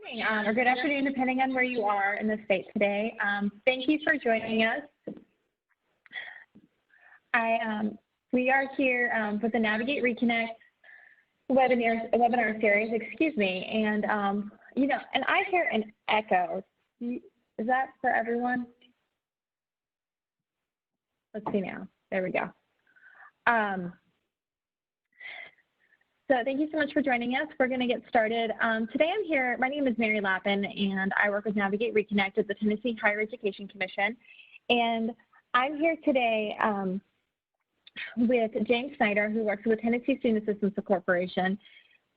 Morning or good afternoon, depending on where you are in the state today. Thank you for joining us. We are here with the Navigate Reconnect webinar series, excuse me, and and I hear an echo. Is that for everyone? Let's see now. There we go. So thank you so much for joining us. We're going to get started. Today I'm here, my name is Mary Lappin, and I work with Navigate Reconnect at the Tennessee Higher Education Commission. And I'm here today with James Snyder, who works with Tennessee Student Assistance Corporation,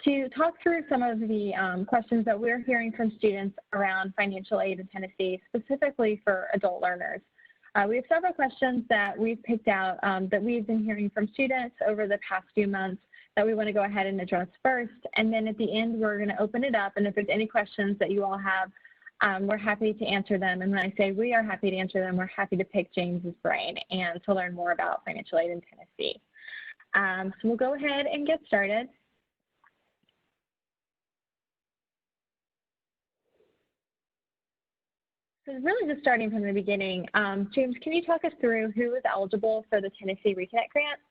to talk through some of the questions that we're hearing from students around financial aid in Tennessee, specifically for adult learners. We have several questions that we've picked out that we've been hearing from students over the past few months that we want to go ahead and address first. And then at the end, we're going to open it up. And if there's any questions that you all have, we're happy to answer them. And when I say we are happy to answer them, we're happy to pick James's brain and to learn more about financial aid in Tennessee. So we'll go ahead and get started. So really just starting from the beginning, James, can you talk us through who is eligible for the Tennessee Reconnect grant?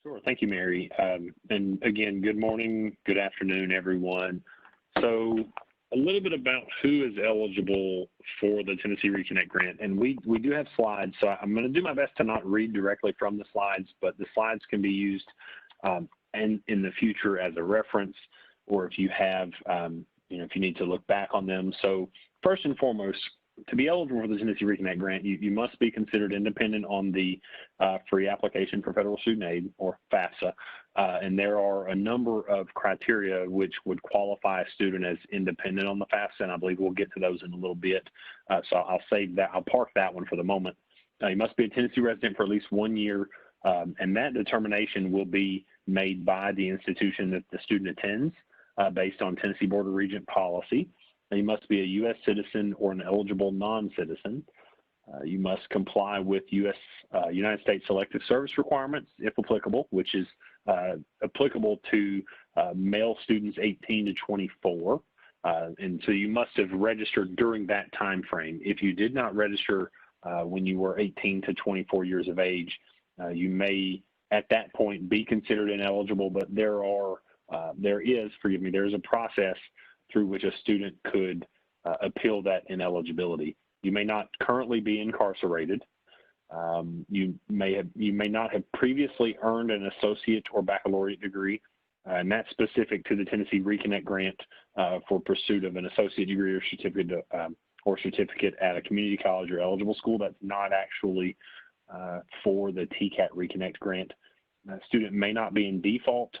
Sure. Thank you, Mary. And again, good morning, good afternoon, everyone. So a little bit about who is eligible for the Tennessee Reconnect grant. And we do have slides, so I'm going to do my best to not read directly from the slides, but the slides can be used in the future as a reference, or if you have, if you need to look back on them. So first and foremost, to be eligible for the Tennessee Reconnect grant, you must be considered independent on the free application for federal student aid, or FAFSA, and there are a number of criteria which would qualify a student as independent on the FAFSA, and I believe we'll get to those in a little bit. So I'll save that. I'll park that one for the moment. You must be a Tennessee resident for at least 1 year, and that determination will be made by the institution that the student attends based on Tennessee Board of Regents policy. You must be a U.S. citizen or an eligible non-citizen. You must comply with United States Selective Service requirements, if applicable, which is applicable to male students 18 to 24. And so you must have registered during that time frame. If you did not register when you were 18 to 24 years of age, you may at that point be considered ineligible, but there is a process through which a student could appeal that ineligibility. You may not currently be incarcerated. You may not have previously earned an associate or baccalaureate degree, and that's specific to the Tennessee Reconnect grant for pursuit of an associate degree or certificate at a community college or eligible school. That's not actually for the TCAT Reconnect grant. A student may not be in default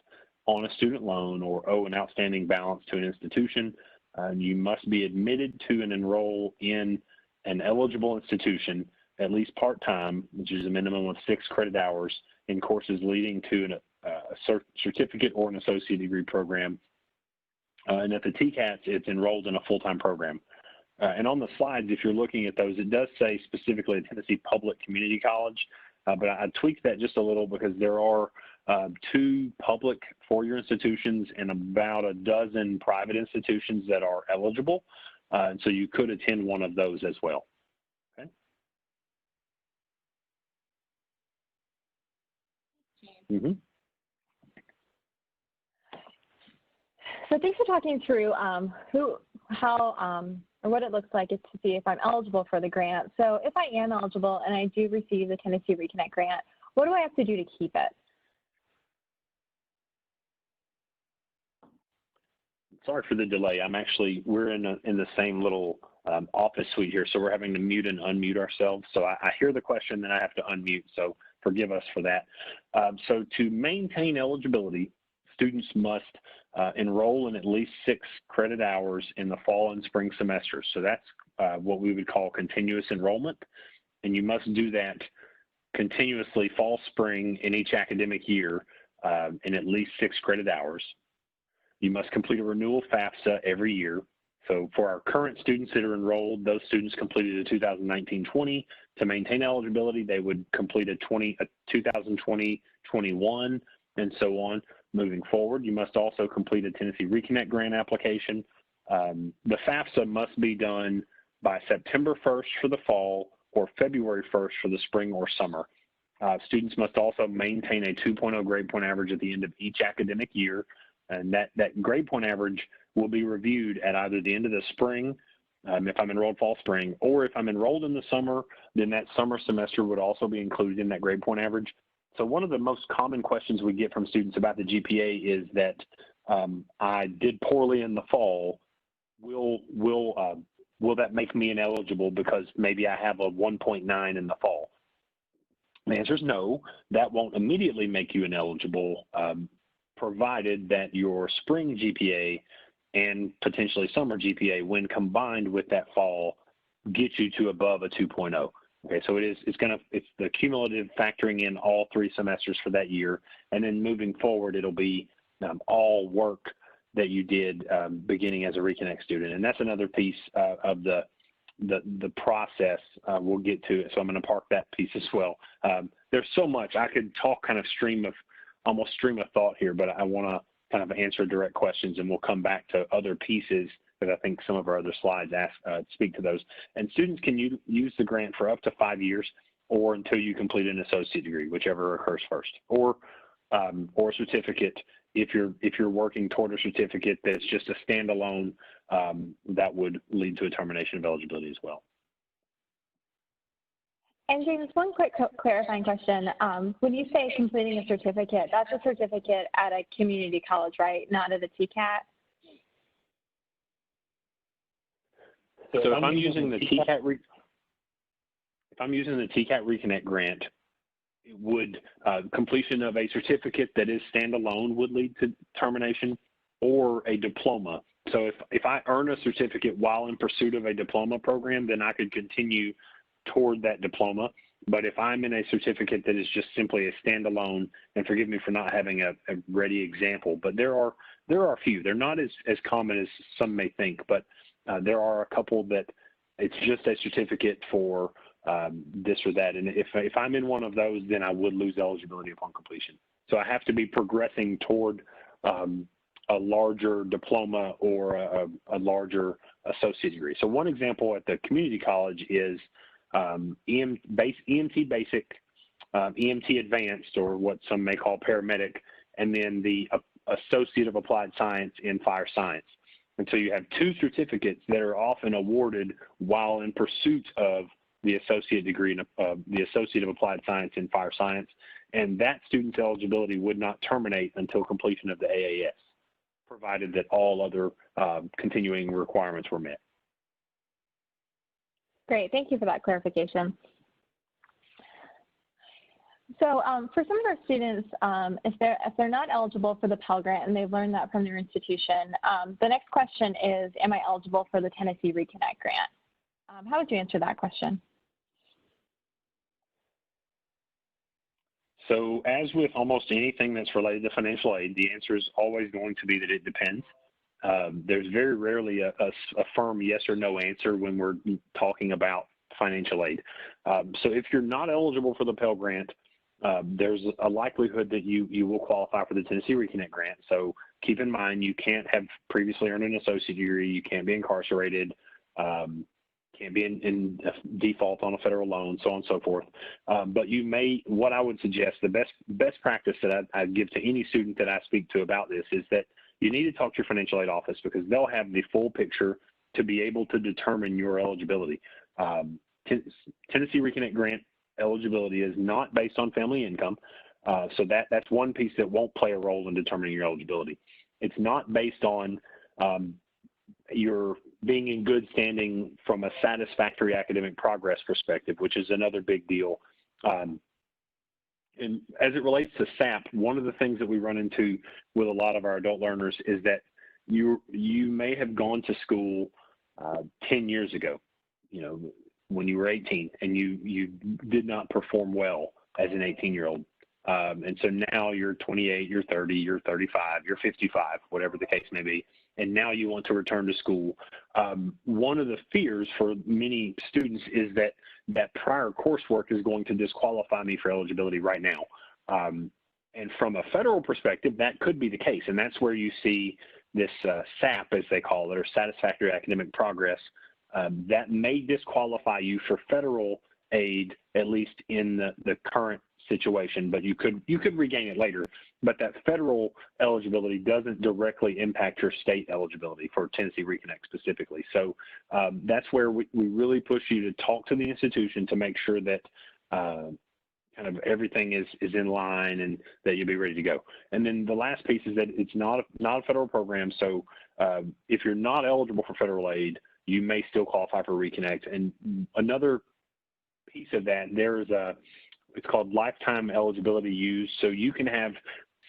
on a student loan or owe an outstanding balance to an institution. You must be admitted to and enroll in an eligible institution, at least part-time, which is a minimum of 6 credit hours in courses leading to a certificate or an associate degree program. And at the TCATs, it's enrolled in a full-time program. And on the slides, if you're looking at those, it does say specifically Tennessee Public Community College, but I tweaked that just a little because there are 2 public 4-year institutions and about a dozen private institutions that are eligible. And so you could attend one of those as well. Okay. So thanks for talking through or what it looks like is to see if I'm eligible for the grant. So if I am eligible and I do receive the Tennessee Reconnect grant, what do I have to do to keep it? Sorry for the delay. We're in the same little office suite here, so we're having to mute and unmute ourselves. So I hear the question, then I have to unmute, so forgive us for that. So to maintain eligibility, students must enroll in at least 6 credit hours in the fall and spring semesters. So that's what we would call continuous enrollment, and you must do that continuously fall, spring in each academic year in at least 6 credit hours. You must complete a renewal FAFSA every year. So for our current students that are enrolled, those students completed a 2019-20. To maintain eligibility, they would complete a 2020-21 and so on. Moving forward, you must also complete a Tennessee Reconnect grant application. The FAFSA must be done by September 1st for the fall or February 1st for the spring or summer. Students must also maintain a 2.0 grade point average at the end of each academic year, and that grade point average will be reviewed at either the end of the spring, if I'm enrolled fall spring, or if I'm enrolled in the summer, then that summer semester would also be included in that grade point average. So one of the most common questions we get from students about the GPA is that I did poorly in the fall. Will that make me ineligible because maybe I have a 1.9 in the fall? The answer is no. That won't immediately make you ineligible, provided that your spring GPA and potentially summer GPA, when combined with that fall, get you to above a 2.0. Okay, so it's the cumulative factoring in all 3 semesters for that year, and then moving forward, it'll be all work that you did beginning as a Reconnect student, and that's another piece of the process we'll get to it. So I'm going to park that piece as well. There's so much I could talk, kind of almost stream of thought here, but I want to kind of answer direct questions, and we'll come back to other pieces that I think some of our other slides speak to those. And students can use the grant for up to 5 years, or until you complete an associate degree, whichever occurs first, or a certificate. If you're working toward a certificate that's just a standalone, that would lead to a termination of eligibility as well. And James, one quick clarifying question. When you say completing a certificate, that's a certificate at a community college, right? Not at a TCAT? So if I'm using the TCAT Reconnect grant, it would completion of a certificate that is standalone would lead to termination, or a diploma. So if I earn a certificate while in pursuit of a diploma program, then I could continue toward that diploma. But if I'm in a certificate that is just simply a standalone, and forgive me for not having a ready example, but there are a few. They're not as common as some may think, but there are a couple that it's just a certificate for this or that. And if I'm in one of those, then I would lose eligibility upon completion. So I have to be progressing toward a larger diploma or a larger associate degree. So one example at the community college is EMT basic, EMT advanced, or what some may call paramedic, and then the associate of applied science in fire science. And so you have 2 certificates that are often awarded while in pursuit of the associate degree, the associate of applied science in fire science, and that student's eligibility would not terminate until completion of the AAS, provided that all other continuing requirements were met. Great, thank you for that clarification. So for some of our students, if they're not eligible for the Pell Grant and they've learned that from their institution, the next question is, am I eligible for the Tennessee Reconnect Grant? How would you answer that question? So as with almost anything that's related to financial aid, the answer is always going to be that it depends. There's very rarely a firm yes or no answer when we're talking about financial aid. So if you're not eligible for the Pell Grant, there's a likelihood that you will qualify for the Tennessee Reconnect Grant. So keep in mind, you can't have previously earned an associate degree, you can't be incarcerated, can't be in default on a federal loan, so on and so forth. But you may, what I would suggest, the best practice that I give to any student that I speak to about this is that you need to talk to your financial aid office, because they'll have the full picture to be able to determine your eligibility. Tennessee Reconnect Grant eligibility is not based on family income, so that's one piece that won't play a role in determining your eligibility. It's not based on your being in good standing from a satisfactory academic progress perspective, which is another big deal. And as it relates to SAP, one of the things that we run into with a lot of our adult learners is that you may have gone to school 10 years ago, when you were 18, and you did not perform well as an 18-year-old. And so now you're 28, you're 30, you're 35, you're 55, whatever the case may be, and now you want to return to school. One of the fears for many students is that prior coursework is going to disqualify me for eligibility right now. And from a federal perspective, that could be the case. And that's where you see this SAP, as they call it, or satisfactory academic progress, that may disqualify you for federal aid, at least in the current situation, but you could regain it later. But that federal eligibility doesn't directly impact your state eligibility for Tennessee Reconnect specifically. So that's where we really push you to talk to the institution to make sure that kind of everything is in line and that you'll be ready to go. And then the last piece is that it's not a federal program. So if you're not eligible for federal aid, you may still qualify for Reconnect. And another piece of that, it's called lifetime eligibility used. So you can have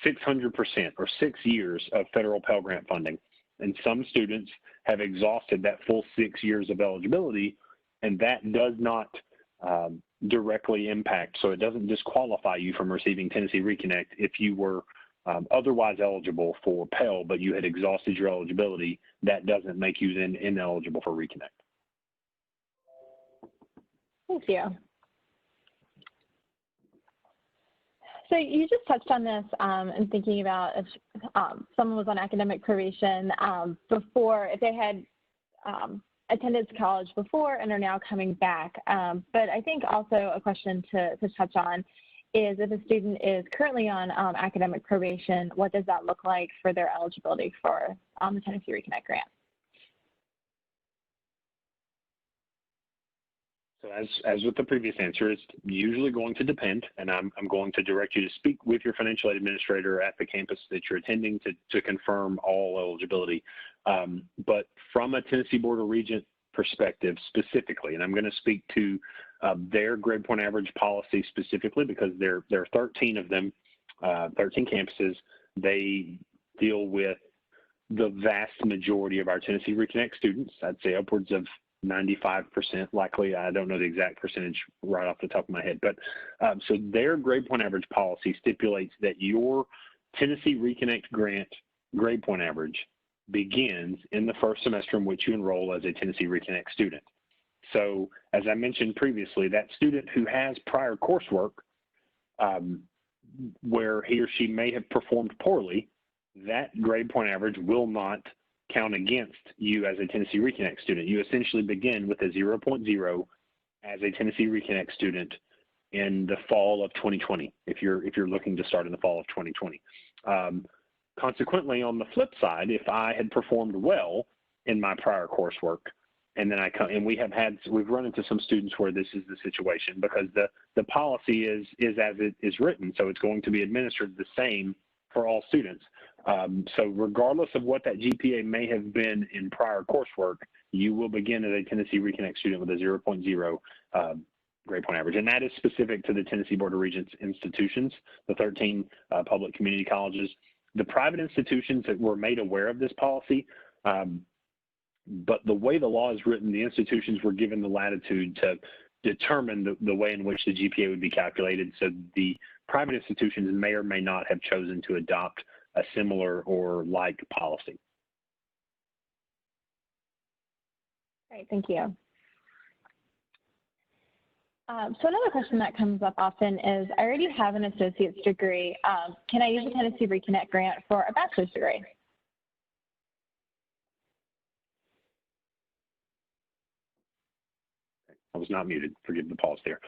600% or 6 years of federal Pell Grant funding. And some students have exhausted that full 6 years of eligibility, and that does not directly impact. So it doesn't disqualify you from receiving Tennessee Reconnect if you were otherwise eligible for Pell, but you had exhausted your eligibility. That doesn't make you then ineligible for Reconnect. Thank you. So you just touched on this and thinking about if someone was on academic probation before, if they had attended college before and are now coming back. But I think also a question to touch on is if a student is currently on academic probation, what does that look like for their eligibility for the Tennessee Reconnect grant? So as with the previous answer, it's usually going to depend, and I'm going to direct you to speak with your financial aid administrator at the campus that you're attending to confirm all eligibility. But from a Tennessee Board of Regents perspective specifically, and I'm going to speak to their grade point average policy specifically because there are 13 of them, 13 campuses. They deal with the vast majority of our Tennessee Reconnect students. I'd say upwards of 95% likely. I don't know the exact percentage right off the top of my head, but so their grade point average policy stipulates that your Tennessee Reconnect grant grade point average begins in the first semester in which you enroll as a Tennessee Reconnect student. So as I mentioned previously, that student who has prior coursework where he or she may have performed poorly, that grade point average will not count against you as a Tennessee Reconnect student. You essentially begin with a 0.0 as a Tennessee Reconnect student in the fall of 2020, if you're looking to start in the fall of 2020. Consequently, on the flip side, if I had performed well in my prior coursework, and then we've run into some students where this is the situation because the policy is as it is written, so it's going to be administered the same for all students. So regardless of what that GPA may have been in prior coursework, you will begin as a Tennessee Reconnect student with a 0.0 grade point average. And that is specific to the Tennessee Board of Regents institutions, the 13 public community colleges. The private institutions that were made aware of this policy, but the way the law is written, the institutions were given the latitude to determine the way in which the GPA would be calculated. So the private institutions may or may not have chosen to adopt a similar or like policy. Great, thank you. So another question that comes up often is, I already have an associate's degree. Can I use a Tennessee Reconnect grant for a bachelor's degree? I was not muted, forgive the pause there.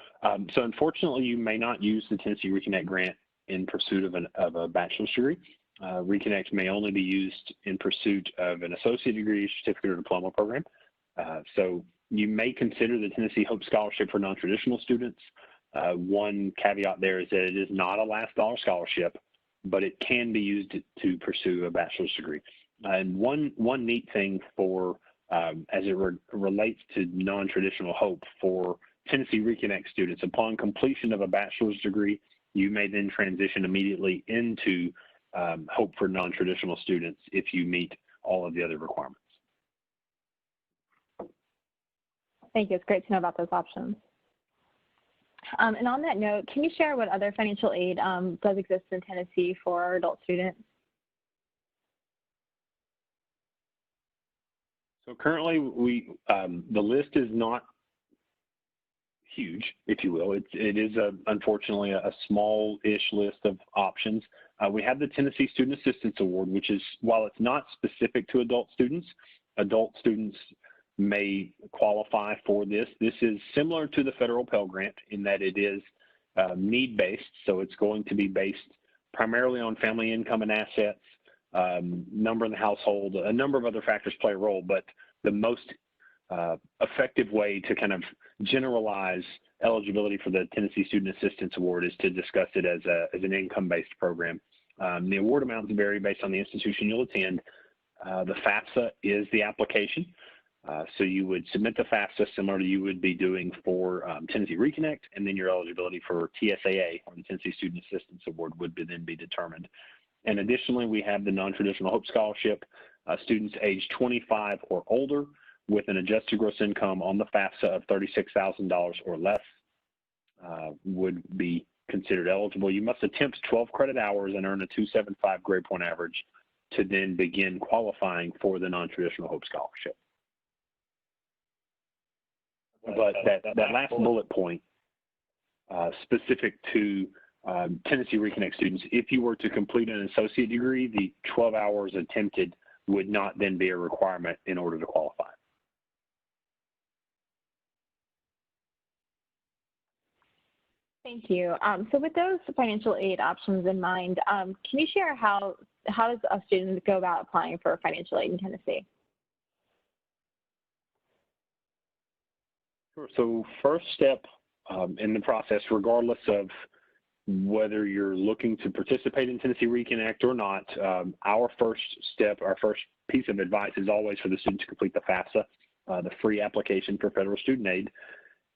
So unfortunately, you may not use the Tennessee Reconnect grant in pursuit of a bachelor's degree. Reconnect may only be used in pursuit of an associate degree, certificate, or diploma program. So you may consider the Tennessee Hope Scholarship for non-traditional students. One caveat there is that it is not a last dollar scholarship, but it can be used to pursue a bachelor's degree. And one neat thing for as it relates to non-traditional Hope for Tennessee Reconnect students, upon completion of a bachelor's degree, you may then transition immediately into Hope for non-traditional students if you meet all of the other requirements. Thank you. It's great to know about those options. And on that note, can you share what other financial aid does exist in Tennessee for our adult students? So currently, the list is not huge, if you will. It is unfortunately a small-ish list of options. We have the Tennessee Student Assistance Award, which is, while it's not specific to adult students may qualify for this. This is similar to the federal Pell Grant in that it is need-based, so it's going to be based primarily on family income and assets, number in the household. A number of other factors play a role, but the most effective way to kind of generalize eligibility for the Tennessee Student Assistance Award is to discuss it as an income-based program. The award amounts vary based on the institution you'll attend. The FAFSA is the application. So you would submit the FAFSA similar to you would be doing for Tennessee Reconnect, and then your eligibility for TSAA, or the Tennessee Student Assistance Award, would then be determined. And additionally, we have the non-traditional Hope Scholarship. Students age 25 or older with an adjusted gross income on the FAFSA of $36,000 or less would be considered eligible. You must attempt 12 credit hours and earn a 275 grade point average to then begin qualifying for the non-traditional Hope Scholarship. But that last bullet point, specific to Tennessee Reconnect students, if you were to complete an associate degree, the 12 hours attempted would not then be a requirement in order to qualify. Thank you. So with those financial aid options in mind, can you share how does a student go about applying for financial aid in Tennessee? Sure. So first step in the process, regardless of whether you're looking to participate in Tennessee Reconnect or not, our first step, our first piece of advice is always for the student to complete the FAFSA, the free application for federal student aid,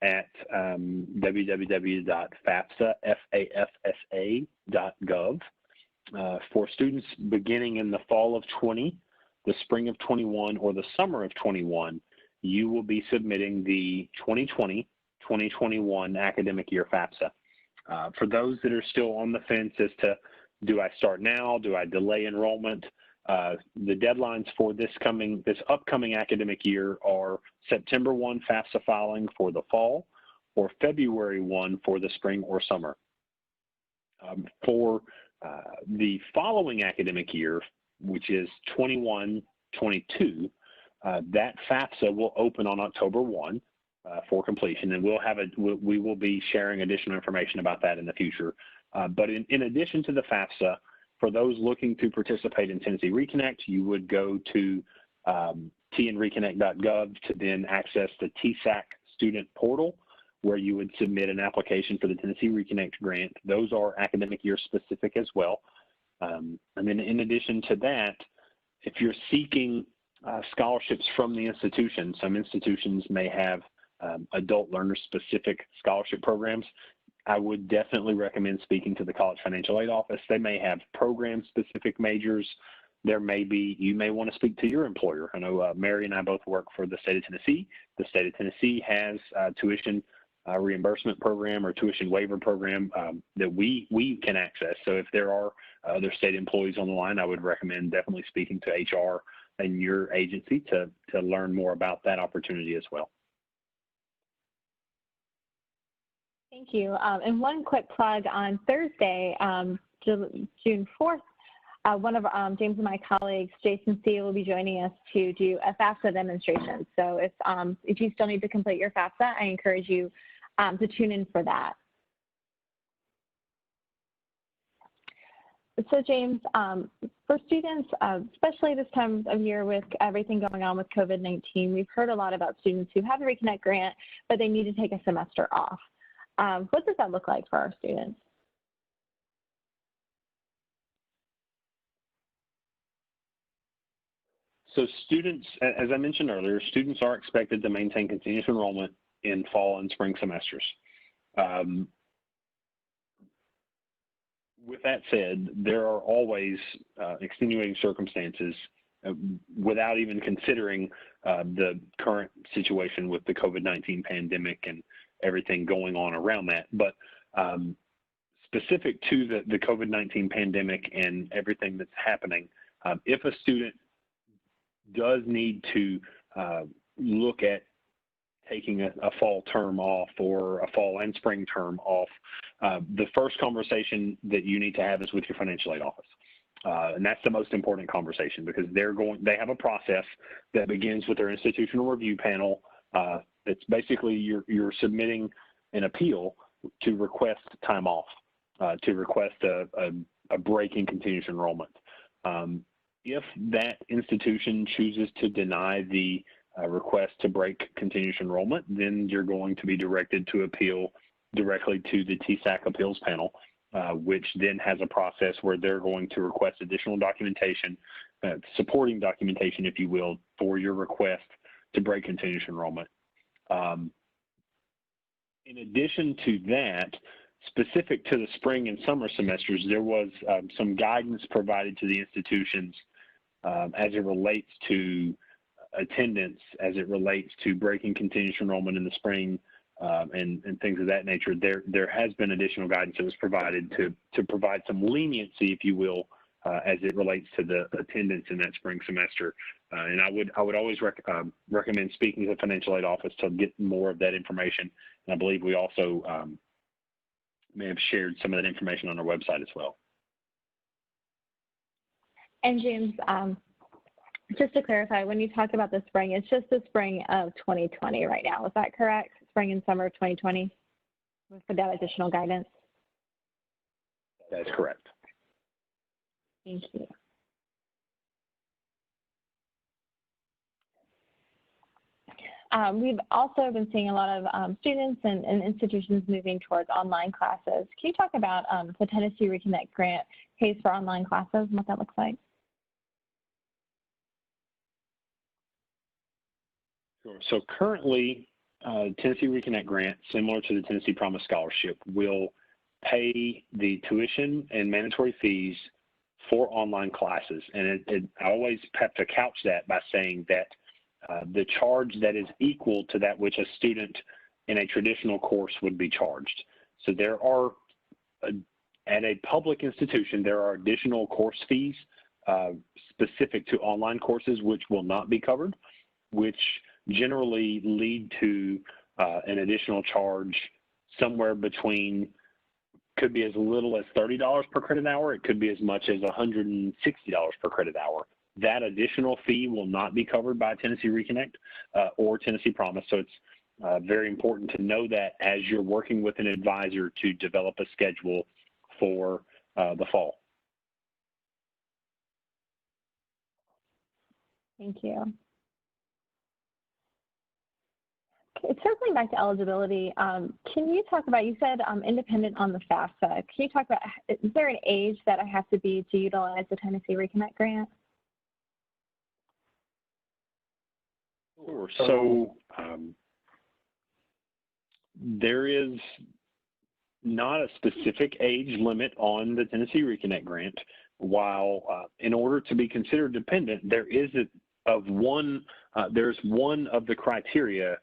at www.fafsa.gov. For students beginning in the fall of 20, the spring of 21, or the summer of 21, you will be submitting the 2020-2021 academic year FAFSA. For those that are still on the fence as to, do I start now, do I delay enrollment, the deadlines for this upcoming academic year are September 1 FAFSA filing for the fall, or February 1 for the spring or summer. For the following academic year, which is 21-22, that FAFSA will open on October 1 for completion, and we will be sharing additional information about that in the future. But in addition to the FAFSA, for those looking to participate in Tennessee Reconnect, you would go to tnreconnect.gov to then access the TSAC student portal, where you would submit an application for the Tennessee Reconnect grant. Those are academic year specific as well. And then in addition to that, if you're seeking scholarships from the institution, some institutions may have adult learner specific scholarship programs. I would definitely recommend speaking to the College Financial Aid Office. They may have program specific majors. You may want to speak to your employer. I know Mary and I both work for the state of Tennessee. The state of Tennessee has a tuition reimbursement program or tuition waiver program that we can access. So if there are other state employees on the line, I would recommend definitely speaking to HR and your agency to learn more about that opportunity as well. Thank you. And one quick plug: on Thursday, June 4th, one of James and my colleagues, Jason C., will be joining us to do a FAFSA demonstration. So if you still need to complete your FAFSA, I encourage you to tune in for that. So James, for students, especially this time of year with everything going on with COVID-19, we've heard a lot about students who have a Reconnect grant, but they need to take a semester off. What does that look like for our students? So students, as I mentioned earlier, students are expected to maintain continuous enrollment in fall and spring semesters. With that said, there are always extenuating circumstances without even considering the current situation with the COVID-19 pandemic and everything going on around that. But specific to the COVID-19 pandemic and everything that's happening, if a student does need to look at taking a fall term off or a fall and spring term off, the first conversation that you need to have is with your financial aid office. And that's the most important conversation, because they have a process that begins with their institutional review panel. It's basically you're submitting an appeal to request time off, to request a break in continuous enrollment. If that institution chooses to deny the request to break continuous enrollment, then you're going to be directed to appeal directly to the TSAC appeals panel, which then has a process where they're going to request additional documentation, supporting documentation, if you will, for your request to break continuous enrollment. In addition to that, specific to the spring and summer semesters, there was some guidance provided to the institutions as it relates to attendance, as it relates to breaking continuous enrollment in the spring, and things of that nature. There has been additional guidance that was provided to provide some leniency, if you will, as it relates to the attendance in that spring semester. And I would always recommend speaking to the financial aid office to get more of that information. And I believe we also may have shared some of that information on our website as well. And James, just to clarify, when you talk about the spring, it's just the spring of 2020 right now. Is that correct? Spring and summer of 2020 for that additional guidance? That's correct. Thank you. We've also been seeing a lot of students and institutions moving towards online classes. Can you talk about the Tennessee Reconnect grant pays for online classes and what that looks like? Sure. So currently, Tennessee Reconnect grant, similar to the Tennessee Promise Scholarship, will pay the tuition and mandatory fees for online classes. And I always have to couch that by saying that the charge that is equal to that which a student in a traditional course would be charged. So there are, at a public institution, there are additional course fees specific to online courses which will not be covered, which generally lead to an additional charge somewhere between, could be as little as $30 per credit hour. It could be as much as $160 per credit hour. That additional fee will not be covered by Tennessee Reconnect or Tennessee Promise. So it's very important to know that as you're working with an advisor to develop a schedule for the fall. Thank you. Okay, circling back to eligibility, can you talk about, you said independent on the FAFSA. Can you talk about, is there an age that I have to be to utilize the Tennessee Reconnect grant? Sure. So there is not a specific age limit on the Tennessee Reconnect grant. While in order to be considered dependent, there's one of the criteria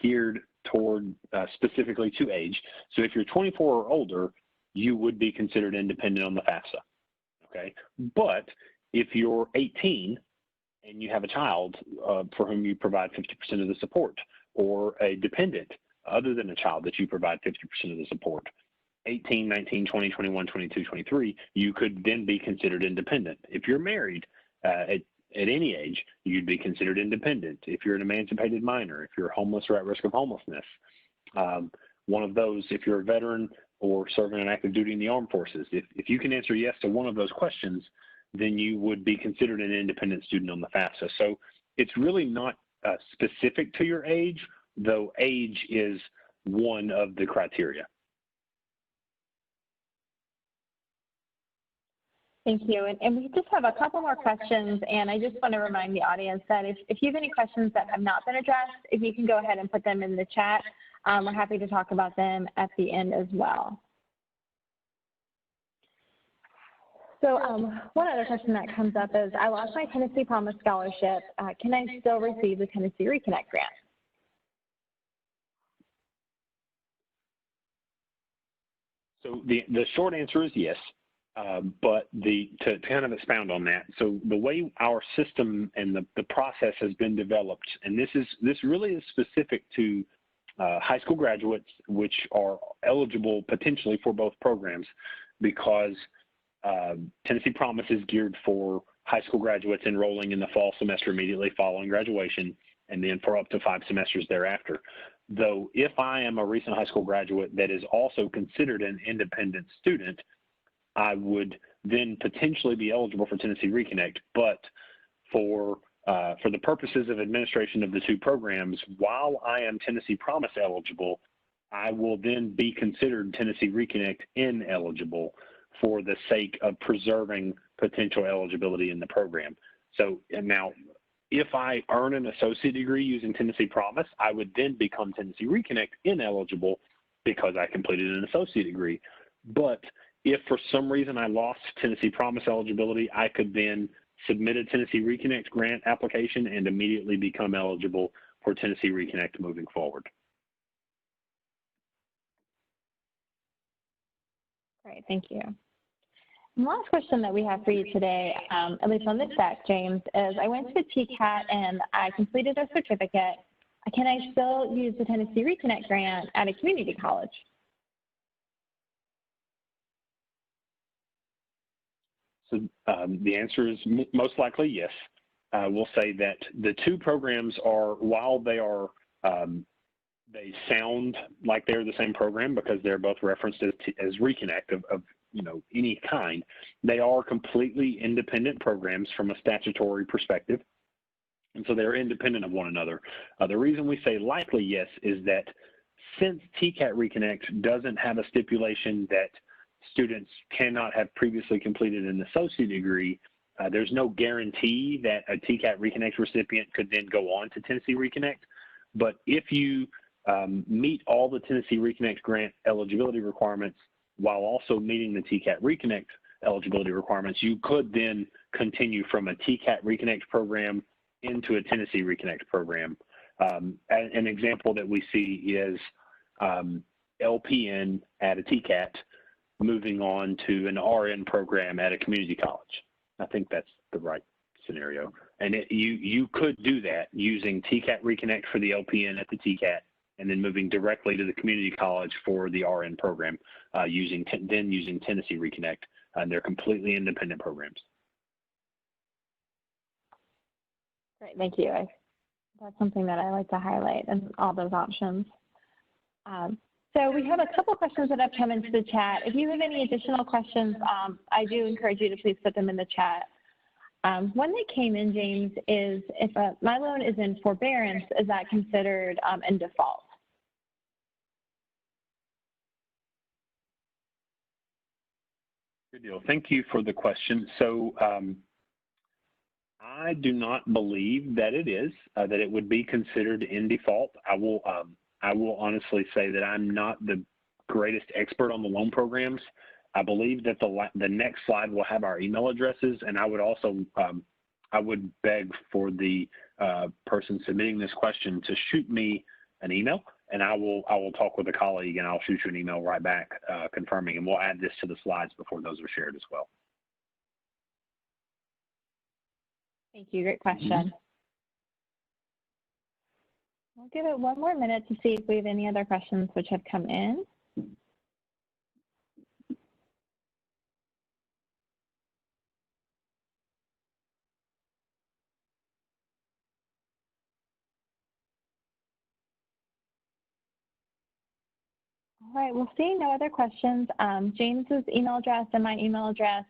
geared toward specifically to age. So if you're 24 or older, you would be considered independent on the FAFSA. Okay, but if you're 18 and you have a child for whom you provide 50% of the support, or a dependent other than a child that you provide 50% of the support, 18, 19, 20, 21, 22, 23, you could then be considered independent. If you're married at any age, you'd be considered independent. If you're an emancipated minor, if you're homeless or at risk of homelessness, one of those, if you're a veteran or serving an active duty in the armed forces, if you can answer yes to one of those questions, then you would be considered an independent student on the FAFSA. So it's really not specific to your age, though age is one of the criteria. Thank you. And we just have a couple more questions, and I just want to remind the audience that if you have any questions that have not been addressed, if you can go ahead and put them in the chat, we're happy to talk about them at the end as well. So one other question that comes up is, I lost my Tennessee Promise Scholarship. Can I still receive the Tennessee Reconnect grant? So the short answer is yes. But to kind of expound on that, so the way our system and the process has been developed, and this really is specific to high school graduates, which are eligible potentially for both programs, because Tennessee Promise is geared for high school graduates enrolling in the fall semester immediately following graduation, and then for up to 5 semesters thereafter. Though if I am a recent high school graduate that is also considered an independent student, I would then potentially be eligible for Tennessee Reconnect. But for the purposes of administration of the 2 programs, while I am Tennessee Promise eligible, I will then be considered Tennessee Reconnect ineligible for the sake of preserving potential eligibility in the program. So now, if I earn an associate degree using Tennessee Promise, I would then become Tennessee Reconnect ineligible because I completed an associate degree. But if for some reason I lost Tennessee Promise eligibility, I could then submit a Tennessee Reconnect grant application and immediately become eligible for Tennessee Reconnect moving forward. Great, thank you. And the last question that we have for you today, at least on this deck, James, is I went to the TCAT and I completed a certificate. Can I still use the Tennessee Reconnect grant at a community college? So the answer is most likely yes. We'll say that the 2 programs are, while they are, they sound like they're the same program because they're both referenced as Reconnect of any kind, they are completely independent programs from a statutory perspective. And so they're independent of one another. The reason we say likely yes is that since TCAT Reconnect doesn't have a stipulation that students cannot have previously completed an associate degree, there's no guarantee that a TCAT Reconnect recipient could then go on to Tennessee Reconnect. But if you meet all the Tennessee Reconnect grant eligibility requirements while also meeting the TCAT Reconnect eligibility requirements, you could then continue from a TCAT Reconnect program into a Tennessee Reconnect program. An example that we see is LPN at a TCAT moving on to an RN program at a community college. I think that's the right scenario. And you could do that using TCAT Reconnect for the LPN at the TCAT, and then moving directly to the community college for the RN program, using Tennessee Reconnect. And they're completely independent programs. Great, thank you. That's something that I like to highlight, and all those options. So we have a couple questions that have come into the chat. If you have any additional questions, I do encourage you to please put them in the chat. One that came in, James, is if my loan is in forbearance, is that considered in default? Good deal. Thank you for the question. So I do not believe that it is, that it would be considered in default. I will honestly say that I'm not the greatest expert on the loan programs. I believe that the next slide will have our email addresses, and I would also I would beg for the person submitting this question to shoot me an email, and I will talk with a colleague, and I'll shoot you an email right back confirming, and we'll add this to the slides before those are shared as well. Thank you. Great question. I'll give it one more minute to see if we have any other questions which have come in. All right, we'll see no other questions. James's email address and my email address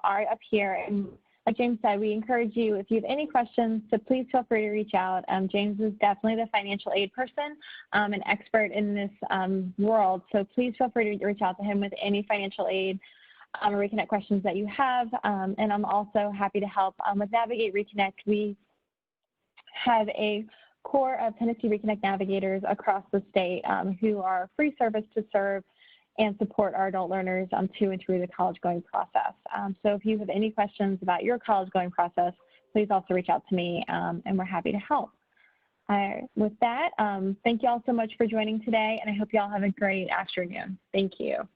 are up here. And like James said, we encourage you, if you have any questions, to please feel free to reach out. James is definitely the financial aid person, an expert in this world. So please feel free to reach out to him with any financial aid or Reconnect questions that you have. And I'm also happy to help with Navigate Reconnect. We have a core of Tennessee Reconnect navigators across the state who are free service to serve and support our adult learners to and through the college going process. So if you have any questions about your college going process, please also reach out to me and we're happy to help. With that, thank you all so much for joining today, and I hope you all have a great afternoon. Thank you.